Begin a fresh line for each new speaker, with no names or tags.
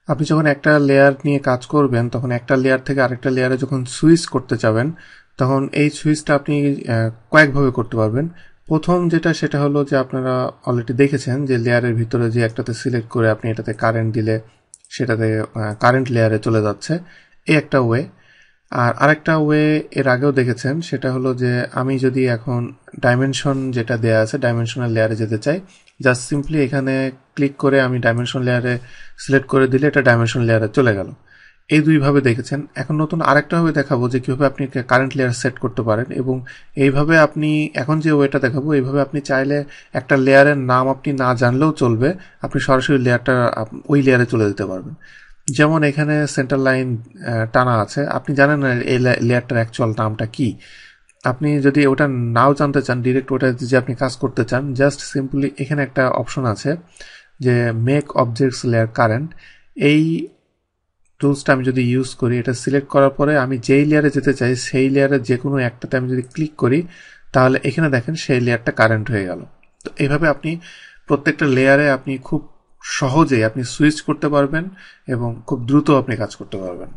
আপনি যখন একটা লেয়ার নিয়ে কাজ করবেন তখন একটা লেয়ার থেকে আরেকটা লেয়ারে যখন সুইচ করতে যাবেন তখন এই সুইচটা আপনি কয়েকভাবে করতে পারবেন। প্রথম যেটা সেটা হলো যে আপনারা অলরেডি দেখেছেন যে লেয়ারের ভিতরে যে একটাতে সিলেক্ট করে আপনি এটাতে কারেন্ট দিলে সেটাতে কারেন্ট লেয়ারে চলে যাচ্ছে, এই একটা ওয়ে। আর আরেকটা ওয়ে এর আগেও দেখেছেন, সেটা হলো যে আমি যদি এখন ডাইমেনশন যেটা দেয়া আছে ডাইমেনশনাল লেয়ারে যেতে চাই, জাস্ট সিম্পলি এখানে ক্লিক করে আমি ডাইমেনশন লেয়ারে সিলেক্ট করে দিলে এটা ডাইমেনশন লেয়ারে চলে গেল। এই দুইভাবে দেখেছেন। এখন নতুন আরেকটা ভাবে দেখাবো যে কীভাবে আপনি কারেন্ট লেয়ার সেট করতে পারেন, এবং এইভাবে আপনি এখন যে ওয়েটা দেখাবো এইভাবে আপনি চাইলে একটা লেয়ারের নাম আপনি না জানলেও চলবে, আপনি সরাসরি লেয়ারটা ওই লেয়ারে চলে যেতে পারবেন। যেমন এখানে সেন্টার লাইন টানা আছে, আপনি জানেন না এই লেয়ারটার অ্যাকচুয়াল নামটা কি। আপনি যদি ওটা নাও জানতে চান, ডিরেক্ট ওটা যে আপনি কাজ করতে চান, জাস্ট সিম্পলি এখানে একটা অপশন আছে যে মেক অবজেক্টস লেয়ার কারেন্ট। এই টুলসটা আমি যদি ইউজ করি, এটা সিলেক্ট করার পরে আমি যেই লেয়ারে যেতে চাই সেই লেয়ারের যে কোনো একটাতে আমি যদি ক্লিক করি তাহলে এখানে দেখেন সেই লেয়ারটা কারেন্ট হয়ে গেল। তো এইভাবে আপনি প্রত্যেকটা লেয়ারে আপনি খুব সহজেই আপনি সুইচ করতে পারবেন এবং খুব দ্রুত আপনি কাজ করতে পারবেন।